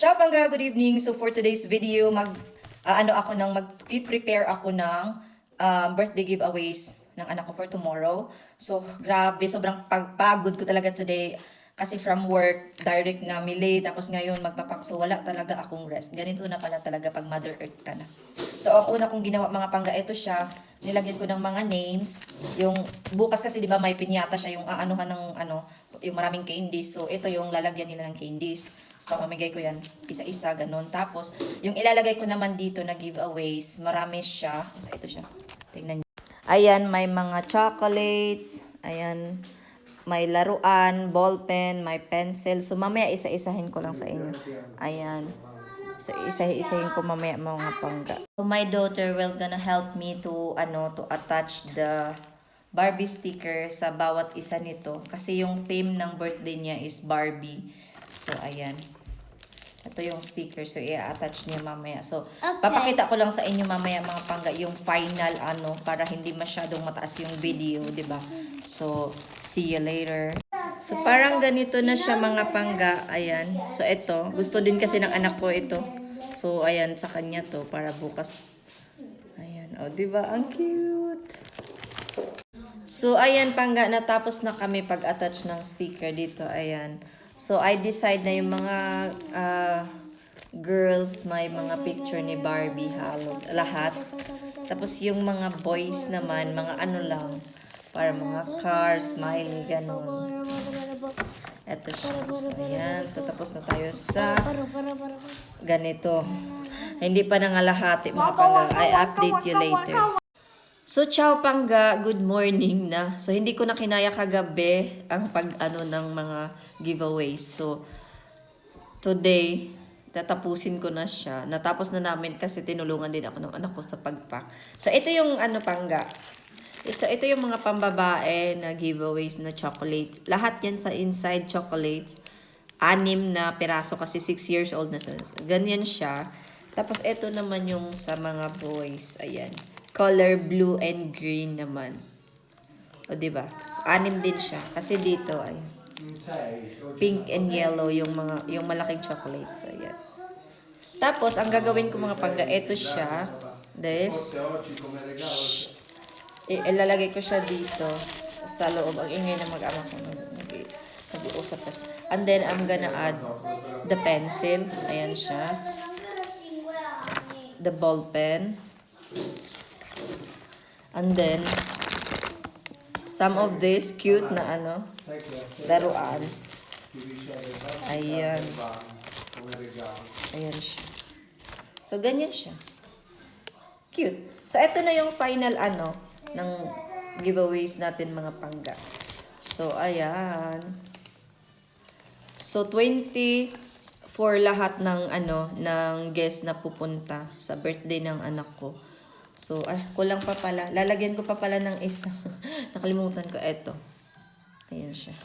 Ciao Pangga, good evening. So for today's video, mag-prepare ako ng birthday giveaways ng anak ko for tomorrow. So grabe, sobrang pagpagod ko talaga today. Kasi from work, direct na mili, tapos ngayon magpapak. So wala talaga akong rest. Ganito na pala talaga pag Mother Earth ka na. So ang una kong ginawa mga Pangga, ito siya. Nilagyan ko ng mga names. Yung bukas kasi 'di ba may pinyata siya, yung aanuhan ng yung maraming candies. So ito yung lalagyan nila ng candies. So pamamigay ko yan isa-isa ganun. Tapos yung ilalagay ko naman dito na giveaways, marami siya. So ito siya. Tingnan niyo. Ayan, may mga chocolates. Ayan, may laruan, ballpen, may pencil. So mamaya isa-isahin ko lang sa inyo. Ayan. So isa-isahin ko mamaya mga Pangga. So my daughter will gonna help me to attach the Barbie sticker sa bawat isa nito kasi yung theme ng birthday niya is Barbie. So ayan. Ito yung sticker, so i-attach niya mamaya. So okay, papakita ko lang sa inyo mamaya mga Pangga yung final para hindi masyadong mataas yung video, 'di ba? So see you later. So parang ganito na siya mga Pangga. Ayan. So ito, gusto din kasi ng anak ko ito. So ayan, sa kanya to para bukas. Ayan, oh 'di ba? Ang cute. So ayan Pangga, natapos na kami pag-attach ng sticker dito. Ayan. So I decide na yung mga girls may mga picture ni Barbie halos lahat. Tapos yung mga boys naman, mga lang, para mga cars, smiley, ganun. Ito siya. So, ayan. So, tapos na tayo sa ganito. Hindi pa nangalahati mga Pangga. I update you later. So, ciao Pangga. Good morning na. So, hindi ko na kinaya kagabi ang ng mga giveaways. So, today, tatapusin ko na siya. Natapos na namin kasi tinulungan din ako ng anak ko sa pagpack. So, ito yung Pangga. So, ito yung mga pambabae na giveaways na chocolates. Lahat yan sa inside chocolates. 6 na piraso kasi 6 years old na siya. Ganyan siya. Tapos, ito naman yung sa mga boys. Ayan. Color blue and green naman. O, diba? 6 din siya. Kasi dito, ay pink and yellow yung malaking chocolates. Ayan. Tapos, ang gagawin ko mga Pangga, ito siya. This. Ilalagay ko siya dito sa loob. Ang ingay na mag-ama ko. Nag-uusap kasi. And then, I'm gonna add the pencil. Ayan siya. The ball pen. And then, some of this cute na laruan. Ayan. Ayan siya. So, ganyan siya. Cute. So, ito na yung final ng giveaways natin mga Pangga. So, ayan. So, 20 for lahat ng ng guest na pupunta sa birthday ng anak ko. So, kulang pa pala. Lalagyan ko pa pala ng isa. Nakalimutan ko. Eto. Ayan siya.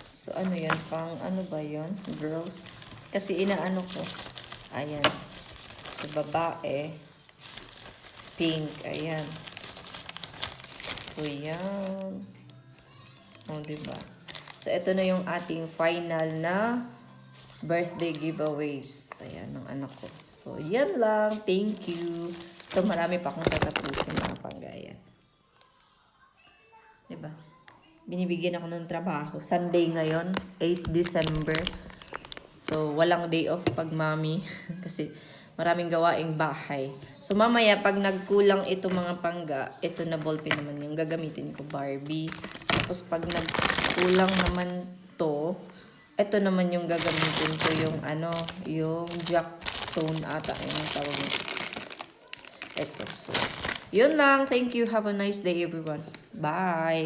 So, yan? Pang, ba yun? Girls. Kasi inaano ko. Ayan. So, babae. Pink. Ayan. So, yan. O, diba? So, ito na yung ating final na birthday giveaways. Ayan, ng anak ko. So, yan lang. Thank you. Ito, marami pa akong tatapusin mga Pangga. Ayan. Diba? Binibigyan ako ng trabaho. Sunday ngayon, 8 December. So, walang day off pag mami. Kasi, maraming gawaing bahay. So, mamaya, pag nagkulang ito mga Pangga, ito na ballpen naman yung gagamitin ko, Barbie. Tapos, pag nagkulang naman to, ito naman yung gagamitin ko, yung yung jackstone ata, yung tawag nito. Ito. So, yun lang. Thank you. Have a nice day, everyone. Bye!